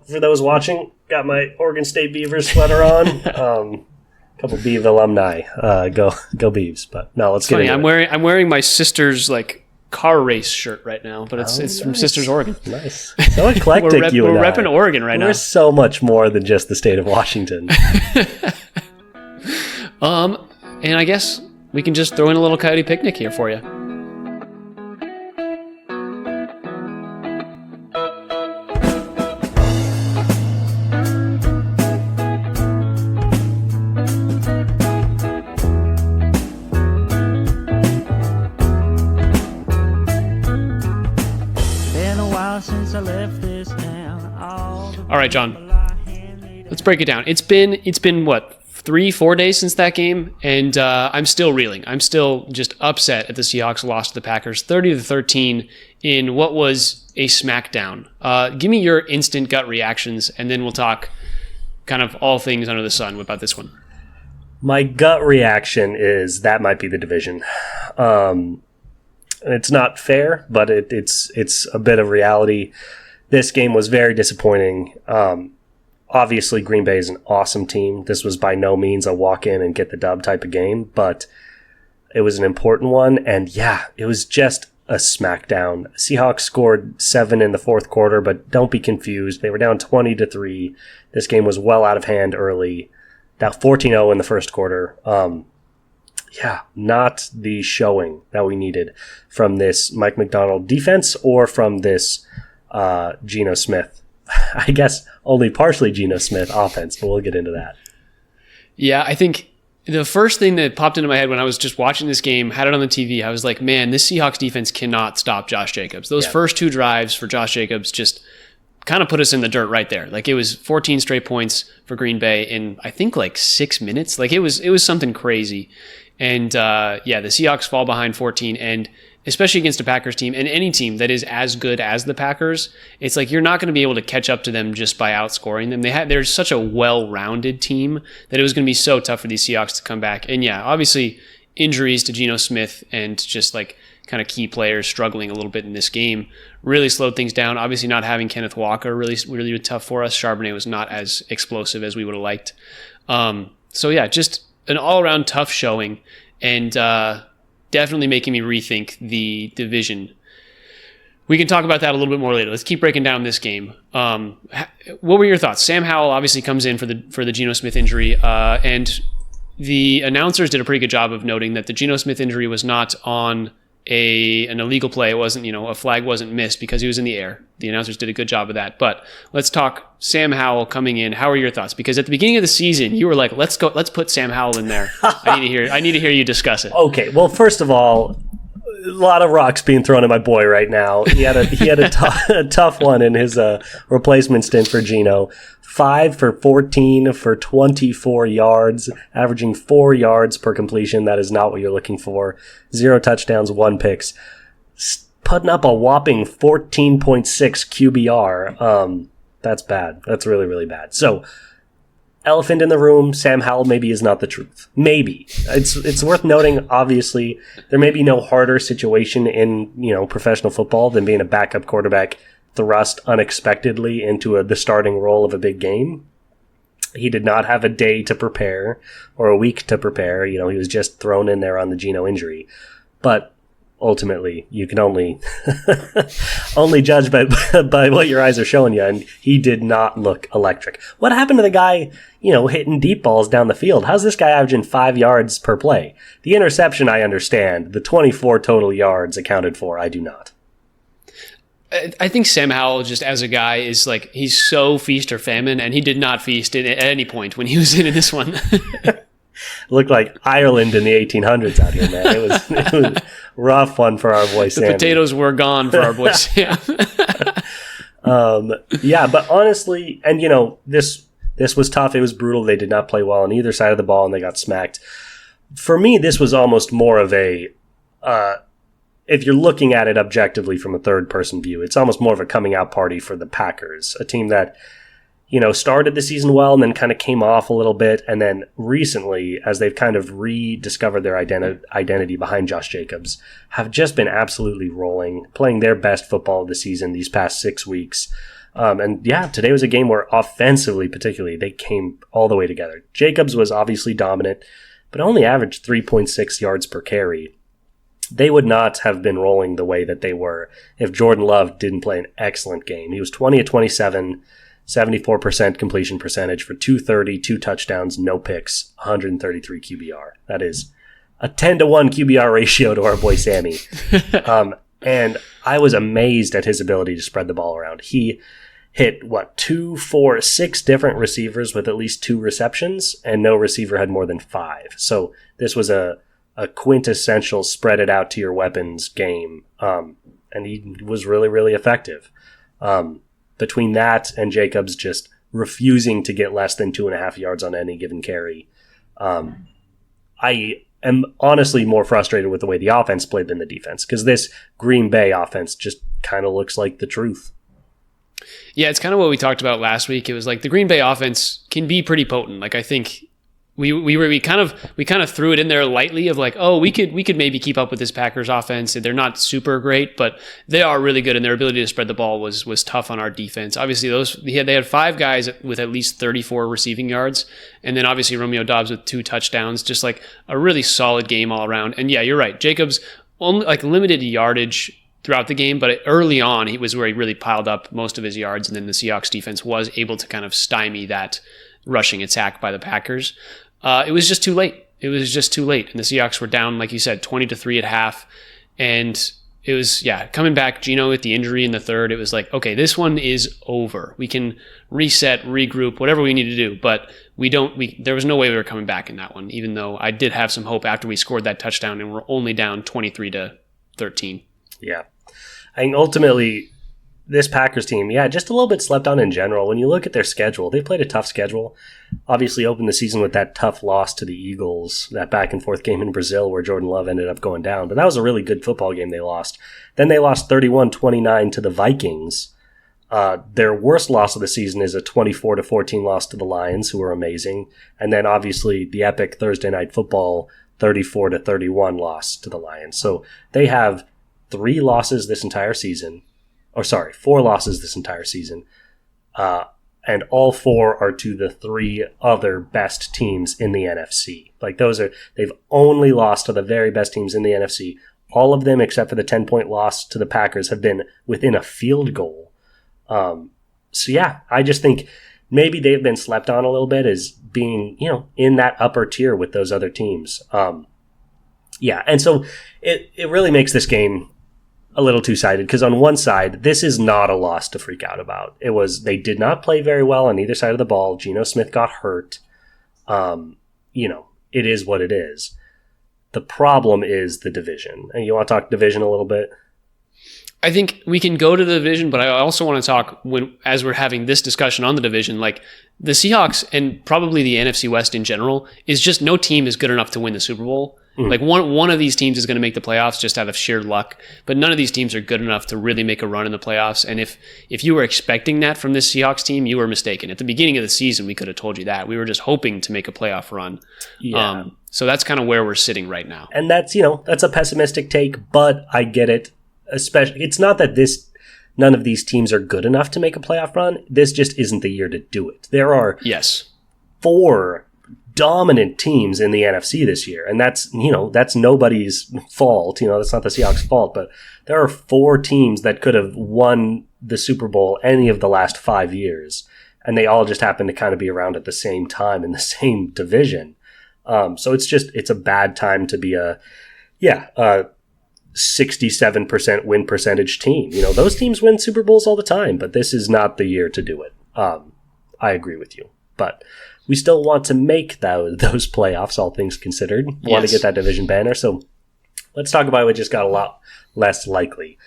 For those watching, got my Oregon State Beavers sweater on. Couple Beav alumni. Go Beavs. But no, let's get into it. I'm wearing my sister's car race shirt right now, but it's nice. from Sisters Oregon. Nice. So eclectic. We're repping Oregon right now. We're so much more than just the state of Washington. And I guess we can just throw in a little Coyote Picnic here for you. All right, John. Let's break it down. It's been what, 3-4 days since that game, and I'm still reeling. I'm still just upset at the Seahawks lost to the Packers 30-13 in what was a smackdown. Give me your instant gut reactions, and then we'll talk kind of all things under the sun about this one. My gut reaction is that might be the division. It's not fair, but it's a bit of reality. This game was very disappointing. Obviously, Green Bay is an awesome team. This was by no means a walk-in and get the dub type of game, but it was an important one. And yeah, it was just a smackdown. Seahawks scored 7 in the fourth quarter, but don't be confused. They were down 20-3. This game was well out of hand early. Down 14-0 in the first quarter. Not the showing that we needed from this Mike Macdonald defense or from this Geno Smith. I guess only partially Geno Smith offense, but we'll get into that. Yeah, I think the first thing that popped into my head when I was just watching this game, had it on the TV, I was like, man, this Seahawks defense cannot stop Josh Jacobs. Those first 2 drives for Josh Jacobs just kind of put us in the dirt right there. It was 14 straight points for Green Bay in, I think, 6 minutes. It was something crazy. And the Seahawks fall behind 14, and especially against a Packers team and any team that is as good as the Packers, it's you're not going to be able to catch up to them just by outscoring them. They're such a well-rounded team that it was going to be so tough for these Seahawks to come back. And yeah, obviously injuries to Geno Smith and just kind of key players struggling a little bit in this game really slowed things down. Obviously not having Kenneth Walker really tough for us. Charbonnet was not as explosive as we would have liked. Just an all-around tough showing, and definitely making me rethink the division. We can talk about that a little bit more later. Let's keep breaking down this game. What were your thoughts? Sam Howell obviously comes in for the Geno Smith injury, and the announcers did a pretty good job of noting that the Geno Smith injury was not on an illegal play. It wasn't, a flag wasn't missed because he was in the air. The announcers did a good job of that. But let's talk Sam Howell coming in. How are your thoughts? Because at the beginning of the season, you were like, let's put Sam Howell in there. I need to hear you discuss it. Okay. Well, first of all, a lot of rocks being thrown at my boy right now. He had a tough one in his replacement stint for Geno. 5 for 14 for 24 yards, averaging 4 yards per completion. That is not what you're looking for. 0 touchdowns, 1 picks. Putting up a whopping 14.6 QBR. That's bad. That's really, really bad. So, elephant in the room, Sam Howell maybe is not the truth. Maybe. It's worth noting, obviously, there may be no harder situation in, professional football than being a backup quarterback thrust unexpectedly into the starting role of a big game. He did not have a day to prepare or a week to prepare. He was just thrown in there on the Geno injury. But ultimately, you can only judge by what your eyes are showing you, and he did not look electric. What happened to the guy, hitting deep balls down the field? How's this guy averaging 5 yards per play? The interception, I understand. The 24 total yards accounted for, I do not. I think Sam Howell, just as a guy, is he's so feast or famine, and he did not feast at any point when he was in this one. Looked like Ireland in the 1800s out here, man. It was rough one for our boy Sam. The potatoes were gone for our boy Sam. But honestly, and this was tough. It was brutal. They did not play well on either side of the ball, and they got smacked. For me, this was almost more of a if you're looking at it objectively from a third-person view, it's almost more of a coming-out party for the Packers, a team that, started the season well and then kind of came off a little bit, and then recently, as they've kind of rediscovered their identity behind Josh Jacobs, have just been absolutely rolling, playing their best football of the season these past 6 weeks. And yeah, today was a game where offensively, particularly, they came all the way together. Jacobs was obviously dominant, but only averaged 3.6 yards per carry. They would not have been rolling the way that they were if Jordan Love didn't play an excellent game. He was 20 of 27, 74% completion percentage for 230, 2 touchdowns, no picks, 133 QBR. That is a 10-to-1 QBR ratio to our boy Sammy. And I was amazed at his ability to spread the ball around. He hit, 2, 4, 6 different receivers with at least 2 receptions, and no receiver had more than 5. So this was a quintessential spread it out to your weapons game. And he was really, really effective. Between that and Jacobs just refusing to get less than 2.5 yards on any given carry, I am honestly more frustrated with the way the offense played than the defense, because this Green Bay offense just kind of looks like the truth. Yeah, it's kind of what we talked about last week. It was like the Green Bay offense can be pretty potent. Like I think we kind of threw it in there lightly of like, oh, we could maybe keep up with this Packers offense. They're not super great, but they are really good, and their ability to spread the ball was tough on our defense. Obviously, they had 5 guys with at least 34 receiving yards, and then obviously Romeo Doubs with 2 touchdowns. Just like a really solid game all around. And yeah, you're right. Jacobs only like limited yardage throughout the game, but early on he was where he really piled up most of his yards, and then the Seahawks defense was able to kind of stymie that rushing attack by the Packers. It was just too late. And the Seahawks were down, like you said, 20-3 at half. And it was, coming back, Geno with the injury in the third, it was like, okay, this one is over. We can reset, regroup, whatever we need to do. But there was no way we were coming back in that one, even though I did have some hope after we scored that touchdown and we're only down 23-13. Yeah. I think ultimately, this Packers team, just a little bit slept on in general. When you look at their schedule, they played a tough schedule. Obviously opened the season with that tough loss to the Eagles, that back-and-forth game in Brazil where Jordan Love ended up going down. But that was a really good football game they lost. Then they lost 31-29 to the Vikings. Their worst loss of the season is a 24-14 loss to the Lions, who were amazing. And then obviously the epic Thursday Night Football 34-31 loss to the Lions. So they have 4 losses this entire season. And all 4 are to the 3 other best teams in the NFC. Like they've only lost to the very best teams in the NFC. All of them, except for the 10-point loss to the Packers, have been within a field goal. I just think maybe they've been slept on a little bit as being, in that upper tier with those other teams. And so it really makes this game a little two-sided, because on one side, this is not a loss to freak out about. They did not play very well on either side of the ball. Geno Smith got hurt. It is what it is. The problem is the division. And you want to talk division a little bit? I think we can go to the division, but I also want to talk as we're having this discussion on the division, like the Seahawks and probably the NFC West in general is just no team is good enough to win the Super Bowl. Like one of these teams is going to make the playoffs just out of sheer luck, but none of these teams are good enough to really make a run in the playoffs. And if you were expecting that from this Seahawks team, you were mistaken. At the beginning of the season, we could have told you that. We were just hoping to make a playoff run. Yeah. So that's kind of where we're sitting right now. And that's a pessimistic take, but I get it. Especially, it's not that none of these teams are good enough to make a playoff run. This just isn't the year to do it. There are 4 dominant teams in the NFC this year, and that's nobody's fault. That's not the Seahawks' fault, but there are 4 teams that could have won the Super Bowl any of the last 5 years, and they all just happen to kind of be around at the same time in the same division. So it's a bad time to be a 67% win percentage team. Those teams win Super Bowls all the time, but this is not the year to do it. I agree with you, but we still want to make those playoffs, all things considered. We want to get that division banner. So let's talk about what just got a lot less likely.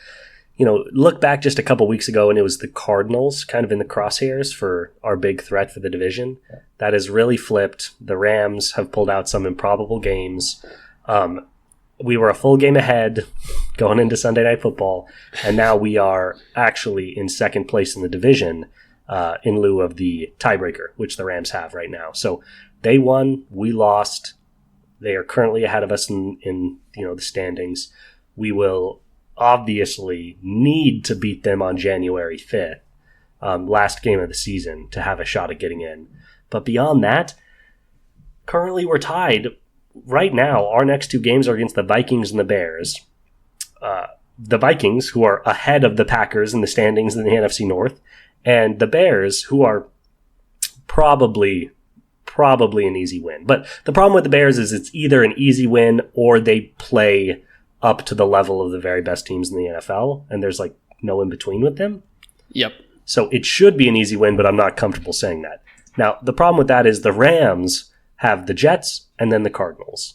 Look back just a couple weeks ago, and it was the Cardinals kind of in the crosshairs for our big threat for the division. That has really flipped. The Rams have pulled out some improbable games. We were a full game ahead going into Sunday Night Football, and now we are actually in second place in the division in lieu of the tiebreaker, which the Rams have right now. So they won, we lost. They are currently ahead of us in the standings. We will obviously need to beat them on January 5th. last game of the season to have a shot at getting in. But beyond that, currently we're tied. Right now, our next two games are against the Vikings and the Bears. The Vikings, who are ahead of the Packers in the standings in the NFC North, and the Bears, who are probably an easy win. But the problem with the Bears is it's either an easy win or they play up to the level of the very best teams in the NFL, and there's like no in between with them. Yep. So it should be an easy win, but I'm not comfortable saying that. Now, the problem with that is the Rams have the Jets and then the Cardinals.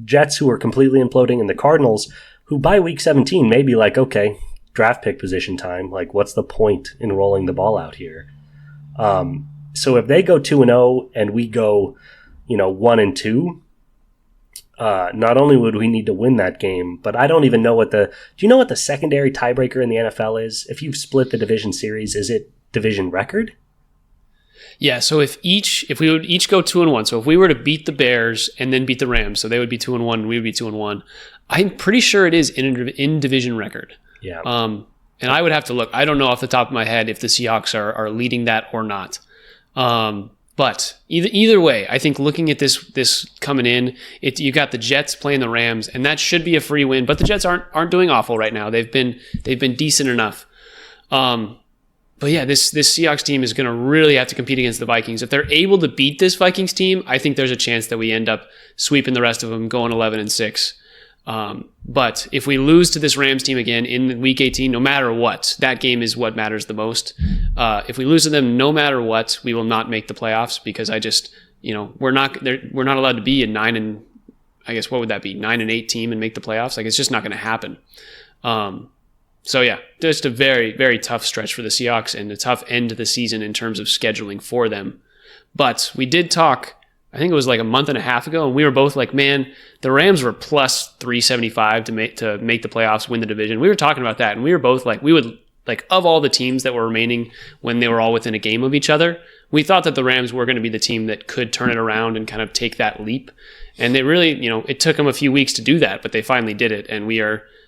Jets, who are completely imploding, and the Cardinals, who by week 17 may be like, okay, draft pick position time. Like, what's the point in rolling the ball out here? So if they go 2-0 and we go, 1-2, not only would we need to win that game, but I don't even know do you know what the secondary tiebreaker in the NFL is? If you've split the division series, is it division record? Yeah, so if we would each go 2-1, so if we were to beat the Bears and then beat the Rams, so they would be 2-1 and we would be 2-1, I'm pretty sure it is in division record. Yeah. And I would have to look. I don't know off the top of my head if the Seahawks are leading that or not. But either way, I think looking at this coming in, you got the Jets playing the Rams, and that should be a free win. But the Jets aren't doing awful right now. They've been decent enough. But yeah, this Seahawks team is going to really have to compete against the Vikings. If they're able to beat this Vikings team, I think there's a chance that we end up sweeping the rest of them, going 11-6. But if we lose to this Rams team again in week 18, no matter what, that game is what matters the most. If we lose to them, no matter what, we will not make the playoffs because we're not allowed to be a 9-8 team and make the playoffs. Like, it's just not going to happen. So yeah, just a very, very tough stretch for the Seahawks and a tough end to the season in terms of scheduling for them. But we did talk, I think it was like a month and a half ago, and we were both like, man, the Rams were plus 375 to make the playoffs, win the division. We were talking about that, and we were both like, we would, like, of all the teams that were remaining when they were all within a game of each other, we thought that the Rams were going to be the team that could turn it around and kind of take that leap. And they really, it took them a few weeks to do that, but they finally did it, and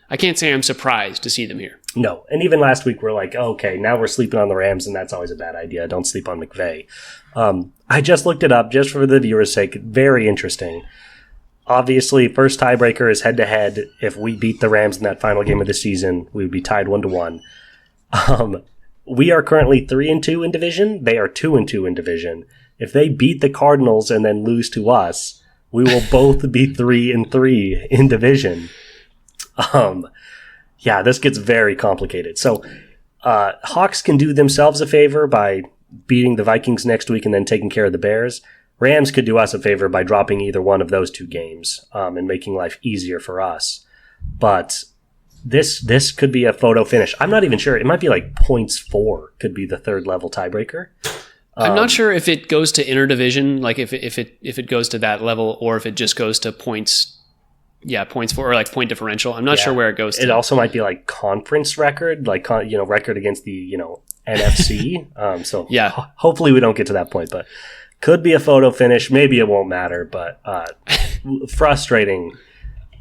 I can't say I'm surprised to see them here. No, and even last week we're like, oh, okay, now we're sleeping on the Rams, and that's always a bad idea. Don't sleep on McVay. I just looked it up just for the viewers' sake. Very interesting. Obviously, first tiebreaker is head-to-head. If we beat the Rams in that final game of the season, we would be tied 1-1. We are currently 3-2 in division. They are 2-2 in division. If they beat the Cardinals and then lose to us, we will both be 3-3 in division. Yeah, this gets very complicated. So, Hawks can do themselves a favor by beating the Vikings next week and then taking care of the Bears. Rams could do us a favor by dropping either one of those two games, and making life easier for us. But this could be a photo finish. I'm not even sure. It might be like points 4 could be the third level tiebreaker. I'm not sure if it goes to interdivision, like if it goes to that level, or if it just goes to points. Yeah, points for, or like point differential. I'm not sure where it goes to. It also might be like conference record, like record against the NFC. So yeah, hopefully we don't get to that point, but could be a photo finish. Maybe it won't matter, but frustrating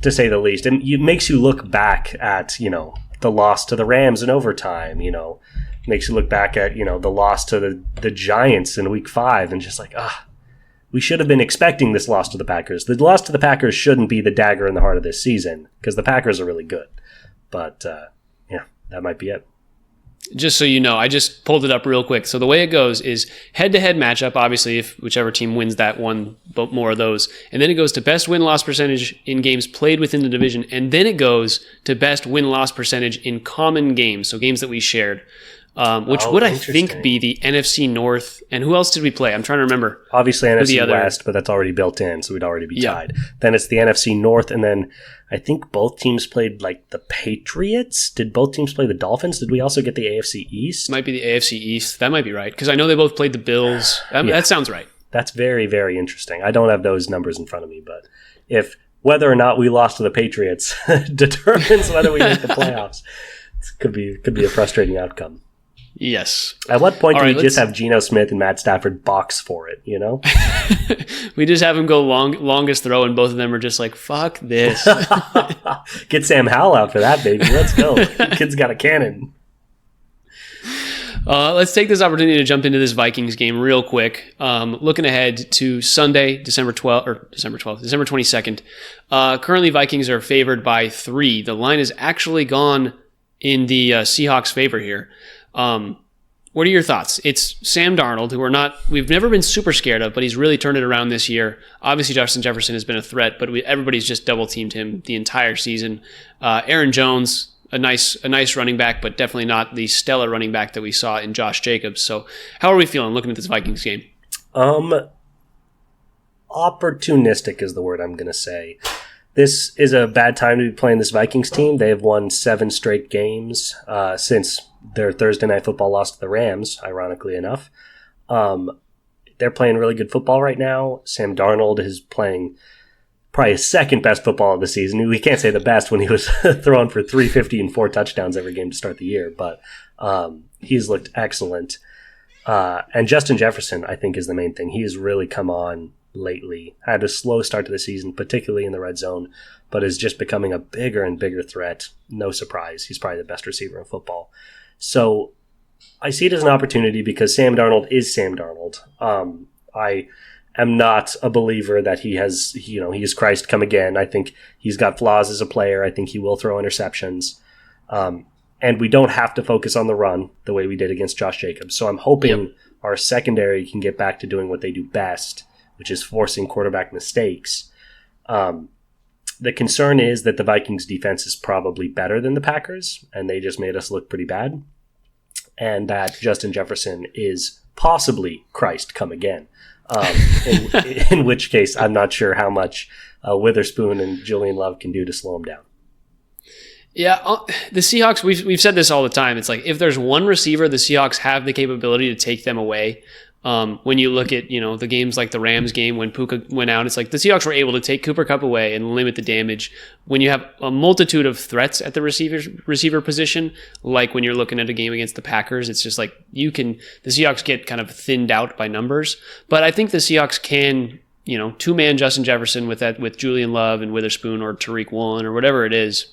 to say the least. And it makes you look back at the loss to the Rams in overtime. Makes you look back at the loss to the Giants in week 5, and just like we should have been expecting this loss to the Packers. The loss to the Packers shouldn't be the dagger in the heart of this season because the Packers are really good. But, that might be it. Just so you know, I just pulled it up real quick. So the way it goes is head-to-head matchup, obviously, if whichever team wins that one, but more of those. And then it goes to best win-loss percentage in games played within the division. And then it goes to best win-loss percentage in common games, so games that we shared. Which would, I think, be the NFC North. And who else did we play? I'm trying to remember. Obviously NFC West, but that's already built in, so we'd already be tied. Then it's the NFC North, and then I think both teams played, like, the Patriots. Did both teams play the Dolphins? Did we also get the AFC East? Might be the AFC East. That might be right, because I know they both played the Bills. That sounds right. That's very, very interesting. I don't have those numbers in front of me, but whether or not we lost to the Patriots determines whether we make the playoffs. It could be a frustrating outcome. Yes. At what point do we just have Geno Smith and Matt Stafford box for it, We just have him go longest throw, and both of them are just like, fuck this. Get Sam Howell out for that, baby. Let's go. Kid's got a cannon. Let's take this opportunity to jump into this Vikings game real quick. Looking ahead to Sunday, December 22nd. Currently, Vikings are favored by 3. The line has actually gone in the Seahawks' favor here. What are your thoughts? It's Sam Darnold, who we've never been super scared of, but he's really turned it around this year. Obviously, Justin Jefferson has been a threat, but everybody's just double teamed him the entire season. Aaron Jones, a nice running back, but definitely not the stellar running back that we saw in Josh Jacobs. So, how are we feeling looking at this Vikings game? Opportunistic is the word I'm going to say. This is a bad time to be playing this Vikings team. They have won 7 straight games since their Thursday Night Football loss to the Rams, ironically enough. They're playing really good football right now. Sam Darnold is playing probably his second best football of the season. We can't say the best when he was throwing for 350 and 4 touchdowns every game to start the year, but he's looked excellent. And Justin Jefferson, I think, is the main thing. He has really come on lately. Had a slow start to the season, particularly in the red zone, but is just becoming a bigger and bigger threat. No surprise. He's probably the best receiver in football. So I see it as an opportunity because Sam Darnold is Sam Darnold. I am not a believer that he is Christ come again. I think he's got flaws as a player. I think he will throw interceptions. And we don't have to focus on the run the way we did against Josh Jacobs. So I'm hoping our secondary can get back to doing what they do best, which is forcing quarterback mistakes. The concern is that the Vikings defense is probably better than the Packers, and they just made us look pretty bad. And that Justin Jefferson is possibly Christ come again. In which case, I'm not sure how much Witherspoon and Julian Love can do to slow him down. Yeah, the Seahawks, we've said this all the time. It's like if there's one receiver, the Seahawks have the capability to take them away. When you look at, the games like the Rams game when Puka went out, it's like the Seahawks were able to take Cooper Kupp away and limit the damage. When you have a multitude of threats at the receiver position, like when you're looking at a game against the Packers, it's just like the Seahawks get kind of thinned out by numbers. But I think the Seahawks can, two-man Justin Jefferson with Julian Love and Witherspoon or Tariq Woolen or whatever it is.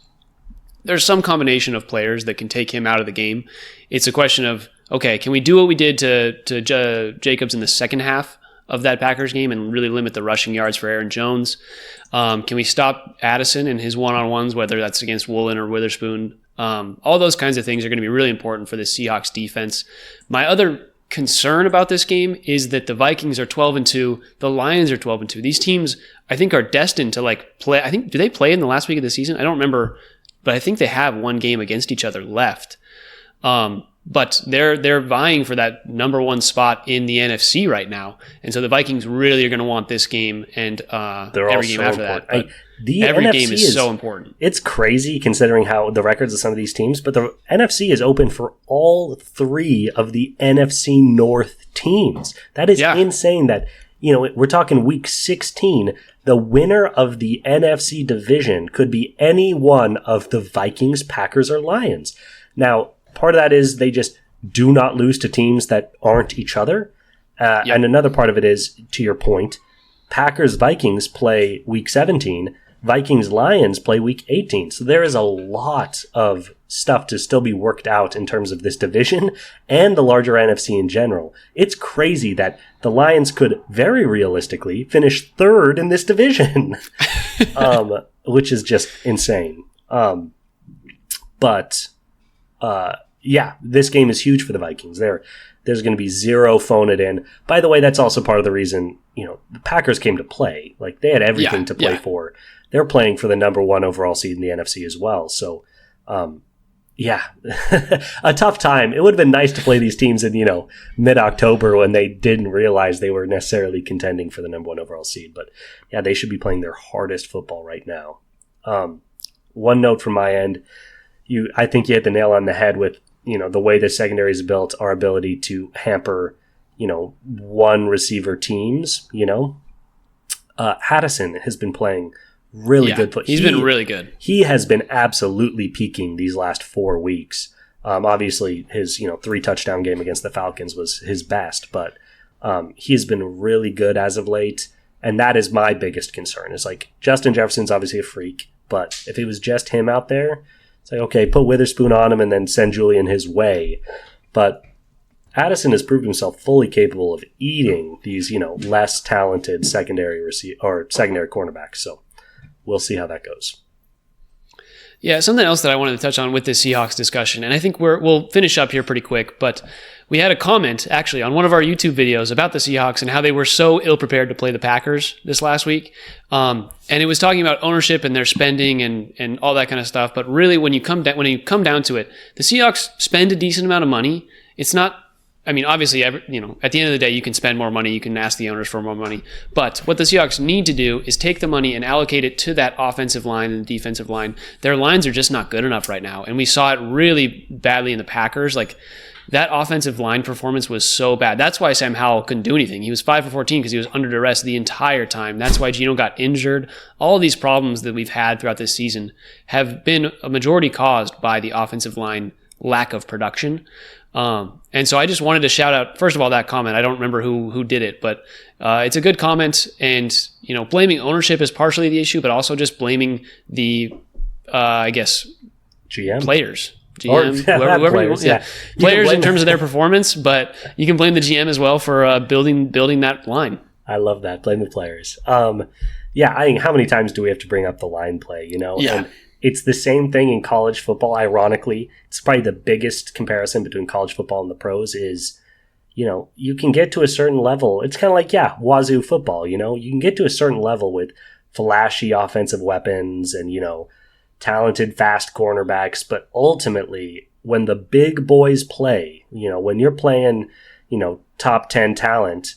There's some combination of players that can take him out of the game. It's a question of, okay, can we do what we did to Jacobs in the second half of that Packers game and really limit the rushing yards for Aaron Jones? Can we stop Addison and his one-on-ones, whether that's against Woolen or Witherspoon? All those kinds of things are going to be really important for the Seahawks defense. My other concern about this game is that the Vikings are 12-2, the Lions are 12-2. These teams, I think, are destined to play. I think, do they play in the last week of the season? I don't remember, but I think they have one game against each other left. But they're vying for that number 1 spot in the NFC right now, and so the Vikings really are going to want this game and every game after that. But every game is so important. It's crazy considering how the records of some of these teams, but the NFC is open for all 3 of the NFC North teams. That is insane. That we're talking week 16. The winner of the NFC division could be any one of the Vikings, Packers, or Lions. Now, part of that is they just do not lose to teams that aren't each other. And another part of it is, to your point, Packers-Vikings play week 17. Vikings-Lions play week 18. So there is a lot of stuff to still be worked out in terms of this division and the larger NFC in general. It's crazy that the Lions could very realistically finish 3rd in this division, which is just insane. This game is huge for the Vikings. There's going to be 0 phone it in. By the way, that's also part of the reason, the Packers came to play. Like, they had everything to play for. They're playing for the number 1 overall seed in the NFC as well. So, a tough time. It would have been nice to play these teams in, mid-October when they didn't realize they were necessarily contending for the number 1 overall seed. But, yeah, they should be playing their hardest football right now. One note from my end, I think you hit the nail on the head with, the way the secondary is built, our ability to hamper, one receiver teams, Addison has been playing really good. He's been really good. He has been absolutely peaking these last 4 weeks. Obviously, his 3 touchdown game against the Falcons was his best, but he has been really good as of late, and that is my biggest concern. It's like Justin Jefferson's obviously a freak, but if it was just him out there, it's like, okay, put Witherspoon on him and then send Julian his way. But Addison has proved himself fully capable of eating these, less talented secondary cornerbacks. So we'll see how that goes. Yeah, something else that I wanted to touch on with this Seahawks discussion, and I think we'll finish up here pretty quick, but we had a comment actually on one of our YouTube videos about the Seahawks and how they were so ill-prepared to play the Packers this last week. And it was talking about ownership and their spending and all that kind of stuff. But really, when you come down to it, the Seahawks spend a decent amount of money. It's not, obviously, at the end of the day, you can spend more money. You can ask the owners for more money. But what the Seahawks need to do is take the money and allocate it to that offensive line and the defensive line. Their lines are just not good enough right now. And we saw it really badly in the Packers. Like, that offensive line performance was so bad. That's why Sam Howell couldn't do anything. He was 5 for 14 because he was under duress the entire time. That's why Geno got injured. All of these problems that we've had throughout this season have been a majority caused by the offensive line lack of production. And so I just wanted to shout out, first of all, that comment. I don't remember who did it, but it's a good comment. And, blaming ownership is partially the issue, but also just blaming the, GM players. GM, whoever players, players in terms of their performance, but you can blame the GM as well for building that line. I love that. Blame the players. I think how many times do we have to bring up the line play? And it's the same thing in college football. Ironically, it's probably the biggest comparison between college football and the pros is, you can get to a certain level. It's kind of like, Wazoo football. You can get to a certain level with flashy offensive weapons and talented, fast cornerbacks, but ultimately, when the big boys play, when you're playing, top 10 talent,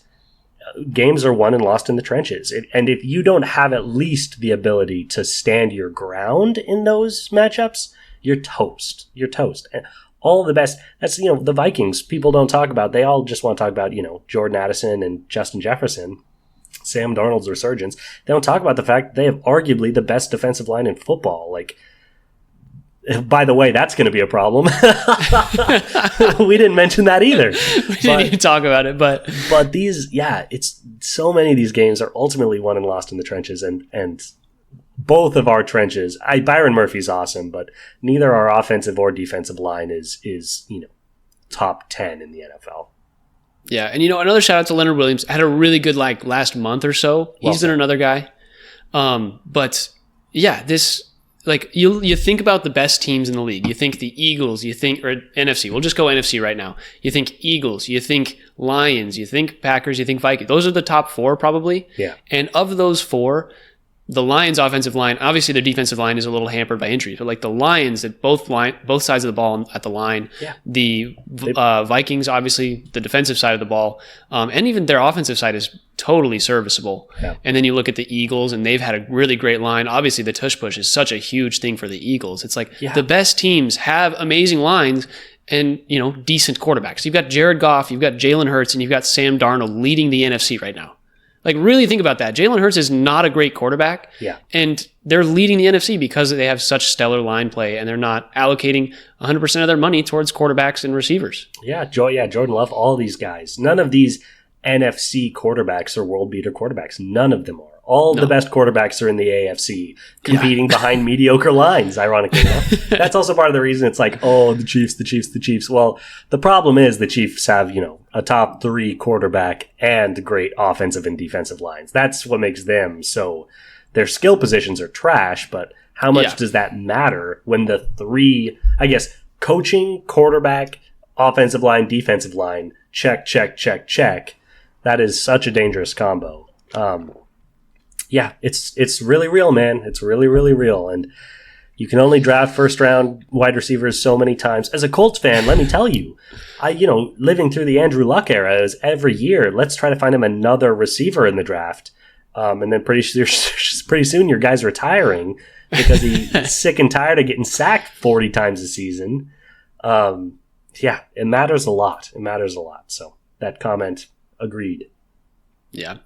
games are won and lost in the trenches. And if you don't have at least the ability to stand your ground in those matchups, you're toast. You're toast. And all the best. That's, the Vikings people don't talk about. They all just want to talk about, Jordan Addison and Justin Jefferson. Sam Darnold's resurgence. They don't talk about the fact that they have arguably the best defensive line in football. Like, by the way, that's going to be a problem. We didn't mention that either. We didn't even talk about it, but these, it's so many of these games are ultimately won and lost in the trenches, and both of our trenches. Byron Murphy's awesome, but neither our offensive or defensive line is top 10 in the NFL. Yeah, and another shout out to Leonard Williams. Had a really good last month or so. He's been another guy. But yeah, this you think about the best teams in the league. You think the Eagles, or NFC. We'll just go NFC right now. You think Eagles, you think Lions, you think Packers, you think Vikings. Those are the top 4 probably. Yeah. And of those 4, the Lions' offensive line, obviously their defensive line is a little hampered by injuries, but the Lions at both sides of the ball at the line, the Vikings, obviously the defensive side of the ball, and even their offensive side is totally serviceable. Yeah. And then you look at the Eagles, and they've had a really great line. Obviously the tush push is such a huge thing for the Eagles. It's the best teams have amazing lines and, decent quarterbacks. You've got Jared Goff, you've got Jalen Hurts, and you've got Sam Darnold leading the NFC right now. Really think about that. Jalen Hurts is not a great quarterback, and they're leading the NFC because they have such stellar line play, and they're not allocating 100% of their money towards quarterbacks and receivers. Jordan Love, all these guys. None of these NFC quarterbacks are world beater quarterbacks. None of them are. All the best quarterbacks are in the AFC, competing behind mediocre lines, ironically enough. That's also part of the reason it's the Chiefs. Well, the problem is the Chiefs have, a top 3 quarterback and great offensive and defensive lines. That's what makes them so. Their skill positions are trash, but how much does that matter when the 3, coaching, quarterback, offensive line, defensive line, check. That is such a dangerous combo. It's really real, man. It's really, really real. And you can only draft first-round wide receivers so many times. As a Colts fan, let me tell you, living through the Andrew Luck era is every year, let's try to find him another receiver in the draft. And then pretty soon your guy's retiring because he's sick and tired of getting sacked 40 times a season. It matters a lot. So that comment, agreed. Yeah.